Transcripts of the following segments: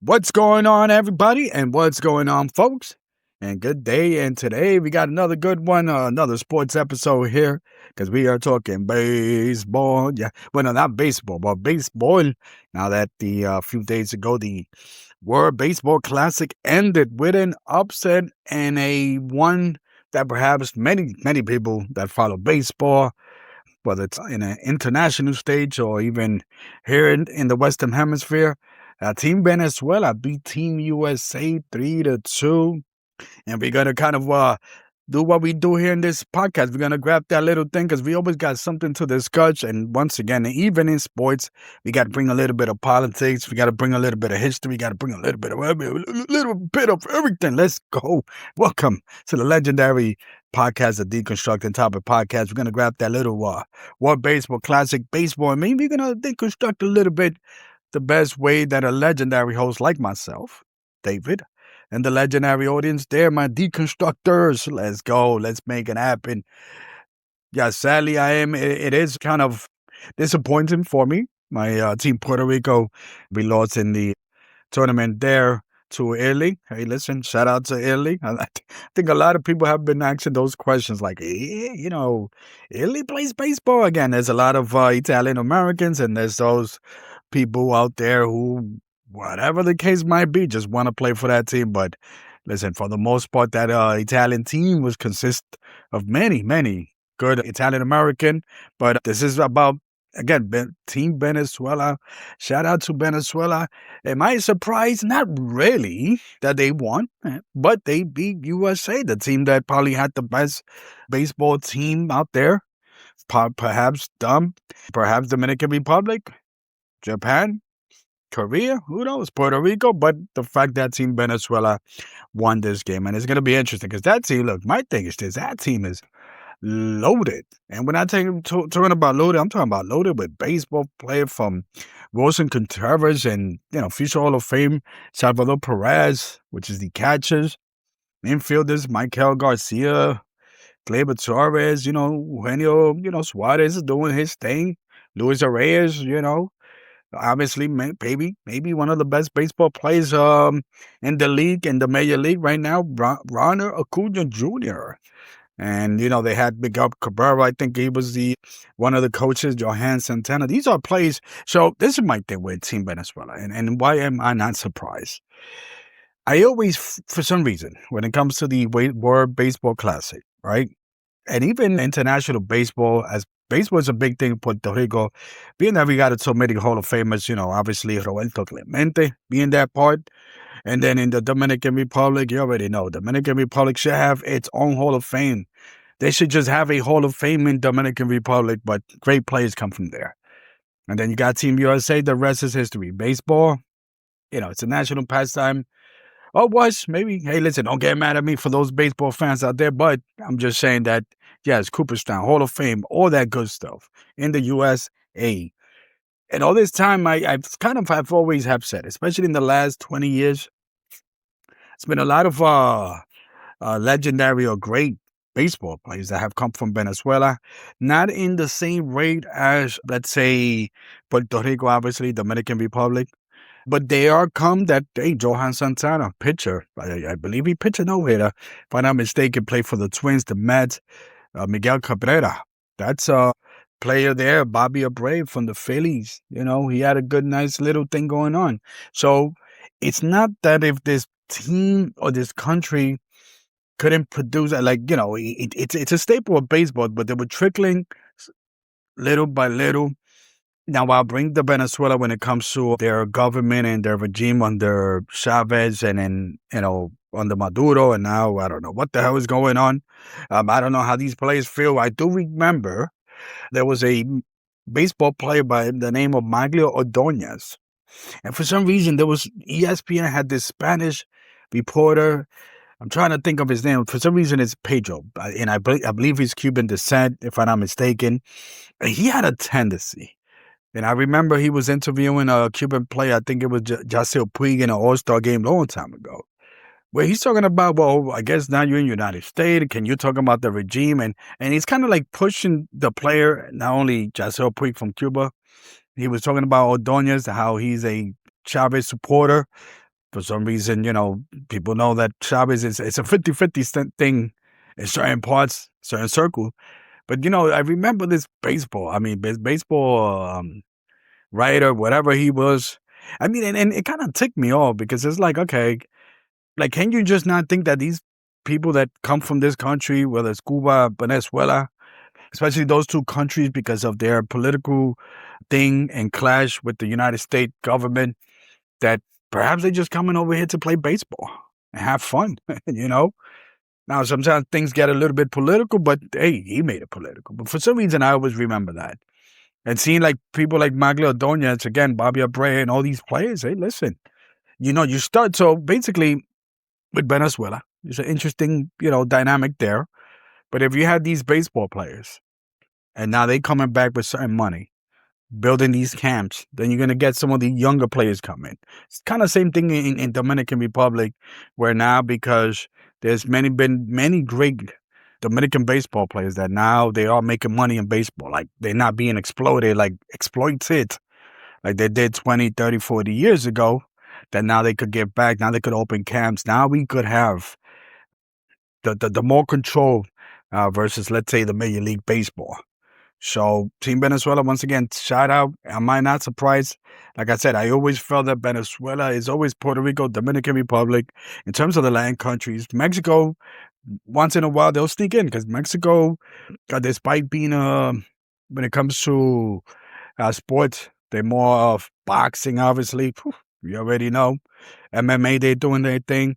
What's going on, everybody? And what's going on, folks? And good day. And today we got another good one, another sports episode here because we are talking baseball. Yeah, well, no, not baseball, but baseball. Now that the few days ago, the World Baseball Classic ended with an upset and a one that perhaps many people that follow baseball, whether it's in an international stage or even here in the Western Hemisphere. Team Venezuela beat Team USA 3-2. And we're going to kind of do what we do here in this podcast. We're going to grab that little thing because we always got something to discuss. And once again, even in sports, we got to bring a little bit of politics. We got to bring a little bit of history. We got to bring a little bit of everything. Let's go. Welcome to the legendary podcast, the Deconstructing Topic podcast. We're going to grab that little World Baseball Classic baseball. And maybe we're going to deconstruct a little bit the best way that a legendary host like myself, David, and the legendary audience there, my deconstructors. Let's go. Let's make it happen. Yeah, sadly, it is kind of disappointing for me. My team, Puerto Rico, we lost in the tournament there to Italy. Hey, listen, shout out to Italy. I think a lot of people have been asking those questions like, Italy plays baseball again. There's a lot of Italian Americans, and there's those people out there who, whatever the case might be, just want to play for that team. But listen, for the most part, that Italian team was consist of many good Italian American. But this is about, again, Team Venezuela. Shout out to Venezuela. Am I surprised? Not really that they won, but they beat USA, the team that probably had the best baseball team out there. Perhaps Dominican Republic, Japan, Korea, who knows, Puerto Rico. But the fact that Team Venezuela won this game, and it's going to be interesting because that team, look, my thing is this, that team is loaded. And when I talking about loaded, I'm talking about loaded with baseball player from Wilson Contreras and, future Hall of Fame, Salvador Perez, which is the catchers, infielders, Michael Garcia, Gleyber Torres, Eugenio, Suarez is doing his thing, Luis Reyes, obviously, maybe one of the best baseball players in the league, in the major league right now, Ronald Acuna Jr., and, they had Miguel Cabrera. I think he was one of the coaches, Johan Santana. These are plays. So this is my thing with Team Venezuela. And why am I not surprised? I always, for some reason, when it comes to the World Baseball Classic, right? And even international baseball, as baseball is a big thing in Puerto Rico, being that we got so many Hall of Famers, obviously Roberto Clemente being that part. And then in the Dominican Republic, you already know, Dominican Republic should have its own Hall of Fame. They should just have a Hall of Fame in Dominican Republic, but great players come from there. And then you got Team USA, the rest is history. Baseball, it's a national pastime. Or was, maybe. Hey, listen, don't get mad at me for those baseball fans out there, but I'm just saying that, yes, Cooperstown, Hall of Fame, all that good stuff in the USA. And all this time, I've always have said, especially in the last 20 years, it's been a lot of legendary or great baseball players that have come from Venezuela, not in the same rate as, let's say, Puerto Rico, obviously, Dominican Republic, but they are come that day. Johan Santana, pitcher, I believe he pitched a no-hitter, if I'm not mistaken, played for the Twins, the Mets. Miguel Cabrera, that's a player there. Bobby Abreu from the Phillies, he had a good, nice little thing going on. So it's not that if this team or this country couldn't produce, it's a staple of baseball, but they were trickling little by little. Now, I'll bring the Venezuela when it comes to their government and their regime under Chavez and then, under Maduro. And now I don't know what the hell is going on. I don't know how these players feel. I do remember there was a baseball player by the name of Maglio Ordonez. And for some reason, there was ESPN had this Spanish reporter. I'm trying to think of his name. For some reason, it's Pedro. And I believe he's Cuban descent, if I'm not mistaken. And he had a tendency. And I remember he was interviewing a Cuban player, I think it was Yasiel Puig in an All-Star game a long time ago, where he's talking about, well, I guess now you're in the United States. Can you talk about the regime? And he's kind of like pushing the player, not only Yasiel Puig from Cuba. He was talking about Ordonez, how he's a Chavez supporter. For some reason, people know that Chavez it's a 50-50 thing in certain parts, certain circle. But, I remember this baseball. I mean, baseball writer, whatever he was. I mean, and it kind of ticked me off because it's like, okay, like, can you just not think that these people that come from this country, whether it's Cuba, Venezuela, especially those two countries because of their political thing and clash with the United States government, that perhaps they're just coming over here to play baseball and have fun, Now, sometimes things get a little bit political, but hey, he made it political. But for some reason, I always remember that. And seeing like people like Maglia Ordonez, again, Bobby Abreu, and all these players, hey, listen, you start. So basically, with Venezuela, there's an interesting, dynamic there. But if you had these baseball players, and now they coming back with certain money, building these camps, then you're going to get some of the younger players coming. It's kind of same thing in Dominican Republic, where now, because there's been many great Dominican baseball players that now they are making money in baseball. Like, they're not being exploited like they did 20, 30, 40 years ago, that now they could get back. Now they could open camps. Now we could have the more control versus, let's say, the Major League Baseball. So Team Venezuela, once again, shout out. Am I not surprised? Like I said, I always felt that Venezuela is always Puerto Rico, Dominican Republic. In terms of the land countries, Mexico, once in a while, they'll sneak in because Mexico, despite being, when it comes to sports, they're more of boxing, obviously. You already know. MMA, they're doing their thing.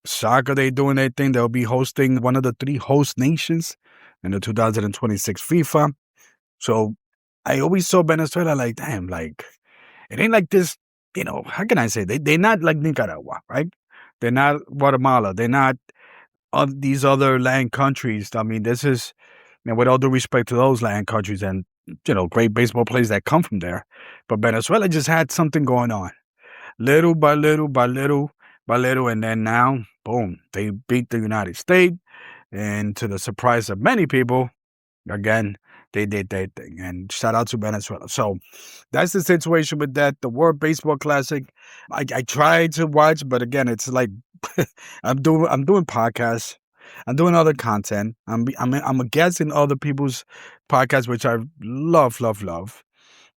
Soccer, they're doing their thing. They'll be hosting one of the 3 host nations in the 2026 FIFA. So I always saw Venezuela like, damn, like, it ain't like this, how can I say? They're not like Nicaragua, right? They're not Guatemala. They're not these other land countries. I mean, this is, with all due respect to those land countries and, great baseball players that come from there. But Venezuela just had something going on. Little by little by little by little. And then now, boom, they beat the United States. And to the surprise of many people, again, they did their thing. And shout out to Venezuela. So that's the situation with that. The World Baseball Classic, I tried to watch, but again, it's like I'm doing podcasts. I'm doing other content. I'm a guest in other people's podcasts, which I love, love, love.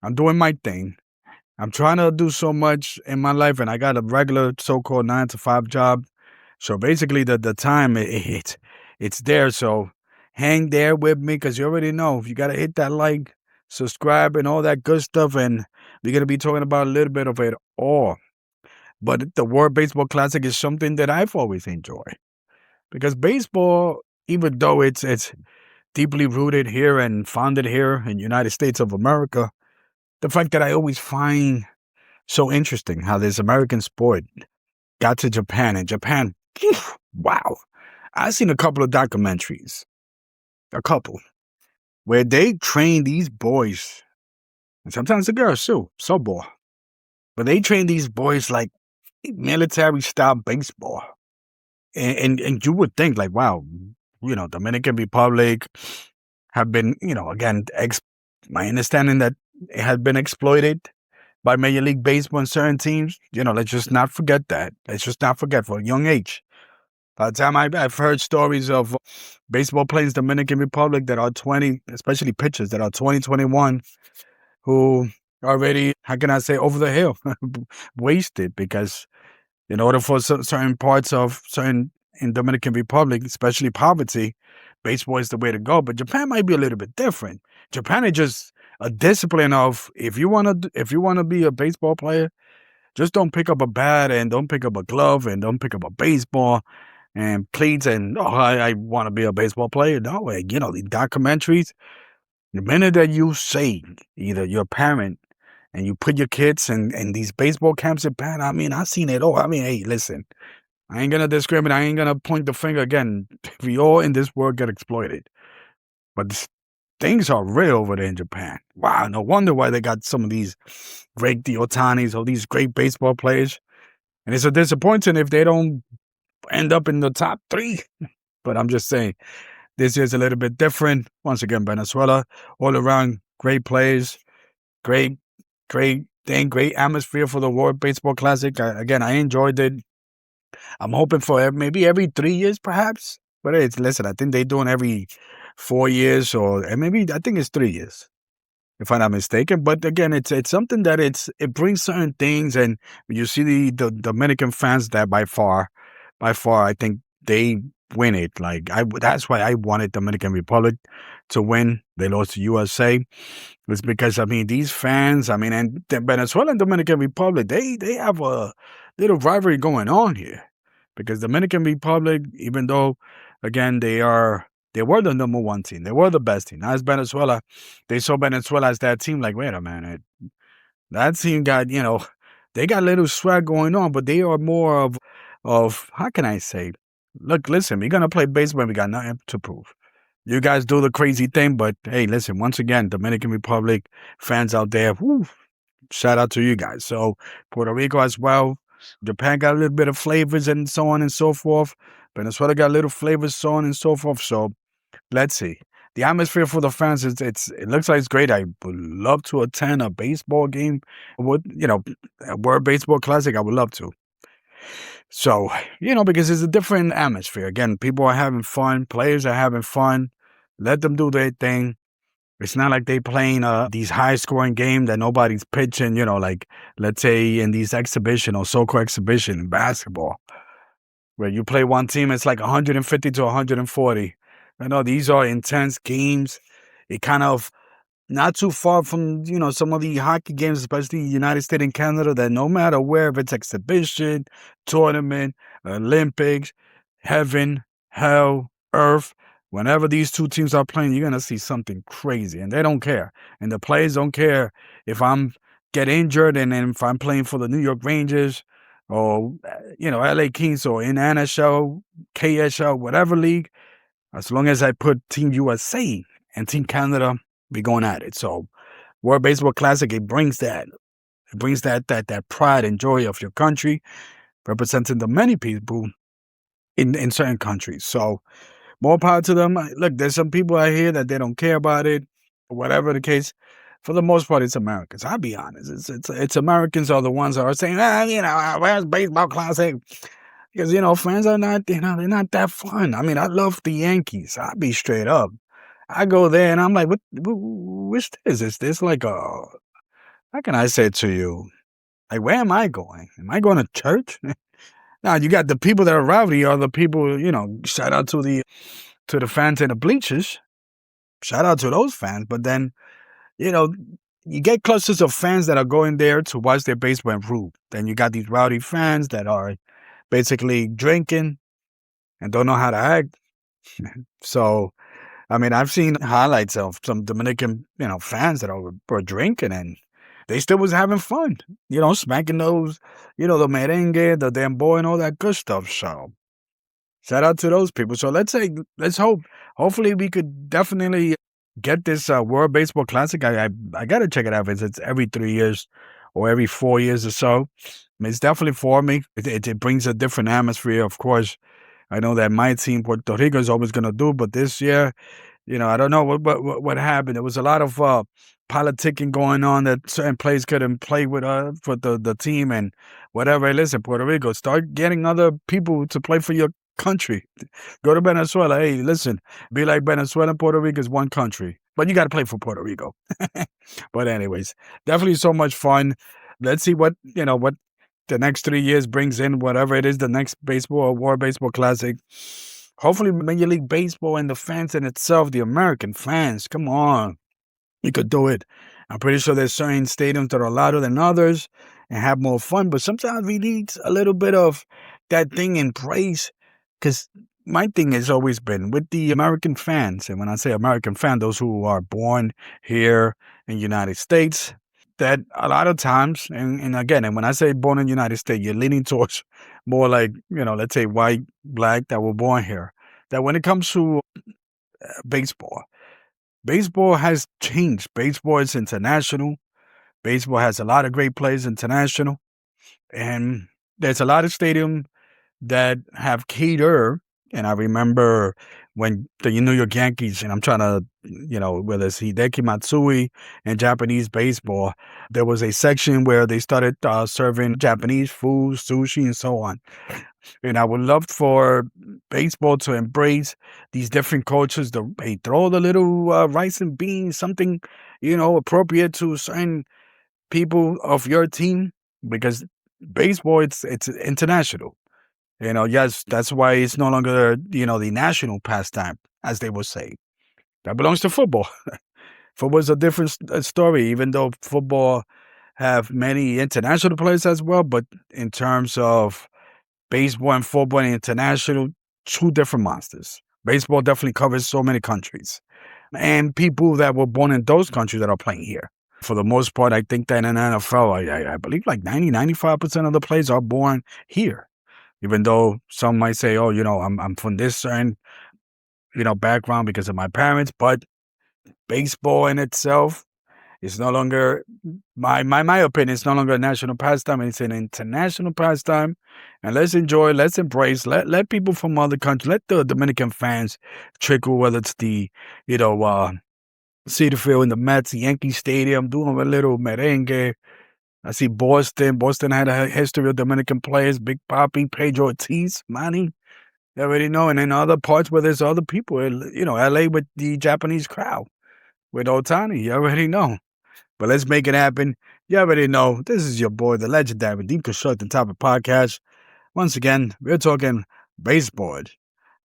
I'm doing my thing. I'm trying to do so much in my life, and I got a regular so-called 9-to-5 job. So basically, the time it's there. So hang there with me, because you already know you got to hit that like, subscribe, and all that good stuff. And we're gonna be talking about a little bit of it all. But the World Baseball Classic is something that I've always enjoyed, because baseball, even though it's deeply rooted here and founded here in the United States of America, the fact that I always find so interesting how this American sport got to Japan. And Japan, wow. I've seen a couple of documentaries, where they train these boys, and sometimes the girls too, softball. But they train these boys like military-style baseball. And you would think like, wow, Dominican Republic have been, again, my understanding that it has been exploited by Major League Baseball and certain teams. Let's just not forget that. Let's just not forget, for a young age. By the time I've heard stories of baseball players in Dominican Republic that are 20, especially pitchers that are 20, 21, who already, how can I say, over the hill, wasted, because in order for certain parts of in Dominican Republic, especially poverty, baseball is the way to go. But Japan might be a little bit different. Japan is just a discipline of, if you want to be a baseball player, just don't pick up a bat and don't pick up a glove and don't pick up a baseball and cleats and, I want to be a baseball player. No, the documentaries, the minute that you say either you're a parent and you put your kids in these baseball camps in Japan, I mean, I've seen it all. I mean, hey, listen, I ain't going to discriminate. I ain't going to point the finger again. We all in this world get exploited. But things are real over there in Japan. Wow, no wonder why they got some of these great Otanis or these great baseball players. And it's a disappointing if they don't end up in the top 3. But I'm just saying, this year's a little bit different. Once again, Venezuela, all around, great players, great Dang great atmosphere for the World Baseball Classic. Again, I enjoyed it. I'm hoping for maybe every 3 years, perhaps. But it's listen, I think they're doing every 4 years, or and maybe I think it's 3 years, if I'm not mistaken. But again, it's something that it brings certain things, and you see the Dominican fans that by far, I think they win it. Like that's why I wanted Dominican Republic to win. They lost to USA. It's because I mean these fans. I mean, and Venezuela and Dominican Republic, they have a little rivalry going on here, because Dominican Republic, even though again they were the number one team, they were the best team. Now as Venezuela, they saw Venezuela as that team. Like, wait a minute, that team got they got a little swag going on, but they are more of how can I say? Look, listen, we're gonna play baseball. We got nothing to prove. You guys do the crazy thing, but hey, listen, once again, Dominican Republic fans out there, whoo, shout out to you guys. So Puerto Rico as well. Japan got a little bit of flavors and so on and so forth. Venezuela got little flavors, so on and so forth. So let's see. The atmosphere for the fans it looks like it's great. I would love to attend a baseball game. A World Baseball Classic. I would love to. So, because it's a different atmosphere. Again, people are having fun, players are having fun. Let them do their thing. It's not like they playing these high-scoring games that nobody's pitching, like, let's say, in these exhibition or so-called exhibition in basketball, where you play one team, it's like 150 to 140. These are intense games. It kind of not too far from, some of the hockey games, especially United States and Canada, that no matter where, if it's exhibition, tournament, Olympics, heaven, hell, earth, whenever these two teams are playing, you're going to see something crazy, and they don't care. And the players don't care if I'm get injured, and then if I'm playing for the New York Rangers or, LA Kings or in NHL, KSL, whatever league, as long as I put Team USA and Team Canada, be going at it. So World Baseball Classic, it brings that pride and joy of your country, representing the many people in certain countries. So more power to them. Look, there's some people out here that they don't care about it, whatever the case. For the most part, it's Americans. I'll be honest. It's Americans are the ones that are saying, where's Baseball Classic? Because, fans are not, they're not that fun. I mean, I love the Yankees. I'll be straight up. I go there and I'm like, which is this like how can I say it to you? Like, where am I going? Am I going to church? Now, you got the people that are rowdy are the people, shout out to the fans in the bleachers. Shout out to those fans. But then, you get clusters of fans that are going there to watch their baseball improve. Then you got these rowdy fans that are basically drinking and don't know how to act. So, I mean, I've seen highlights of some Dominican, fans that were drinking, and they still was having fun, smacking those, the merengue, the dembow, and all that good stuff. So, shout out to those people. So let's hope, hopefully we could definitely get this World Baseball Classic. I got to check it out. It's every 3 years or every 4 years or so. I mean, it's definitely for me. It brings a different atmosphere, of course. I know that my team, Puerto Rico, is always going to do, but this year, I don't know what happened. There was a lot of politicking going on that certain players couldn't play with for the team and whatever. Listen, Puerto Rico, start getting other people to play for your country. Go to Venezuela. Hey, listen, be like Venezuela and Puerto Rico is one country, but you got to play for Puerto Rico. But anyways, definitely so much fun. Let's see what the next 3 years brings in, whatever it is, the next baseball or World Baseball Classic. Hopefully, Major League Baseball and the fans in itself, the American fans, come on. You could do it. I'm pretty sure there's certain stadiums that are louder than others and have more fun, but sometimes we need a little bit of that thing in praise, because my thing has always been with the American fans, and when I say American fan, those who are born here in the United States, that a lot of times, and again, and when I say born in the United States, you're leaning towards more like, let's say white, black, that were born here. That when it comes to baseball has changed. Baseball is international. Baseball has a lot of great players international. And there's a lot of stadiums that have catered. And I remember when the New York Yankees, and I'm trying to, whether it's Hideki Matsui and Japanese baseball, there was a section where they started serving Japanese food, sushi, and so on. And I would love for baseball to embrace these different cultures. Hey, throw the little rice and beans, something, appropriate to certain people of your team, because baseball, it's international. Yes, that's why it's no longer, the national pastime, as they would say. That belongs to football. Football's a different story, even though football have many international players as well. But in terms of baseball and football and international, two different monsters. Baseball definitely covers so many countries and people that were born in those countries that are playing here. For the most part, I think that in the NFL, I believe like 95% of the players are born here. Even though some might say, oh, I'm from this certain, background because of my parents, but baseball in itself is no longer, my opinion, it's no longer a national pastime. It's an international pastime. And let's enjoy, let's embrace, let people from other countries, let the Dominican fans trickle, whether it's the, Cedar Field in the Mets, Yankee Stadium, doing a little merengue. I see Boston. Boston had a history of Dominican players, Big Papi, Pedro Ortiz, Manny. You already know. And in other parts where there's other people, LA with the Japanese crowd, with Otani, you already know. But let's make it happen. You already know. This is your boy, the legendary D-constructing Topic podcast. Once again, we're talking baseball.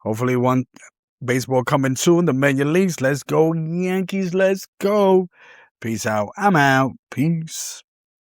Hopefully one baseball coming soon, the Major Leagues. Let's go, Yankees. Let's go. Peace out. I'm out. Peace.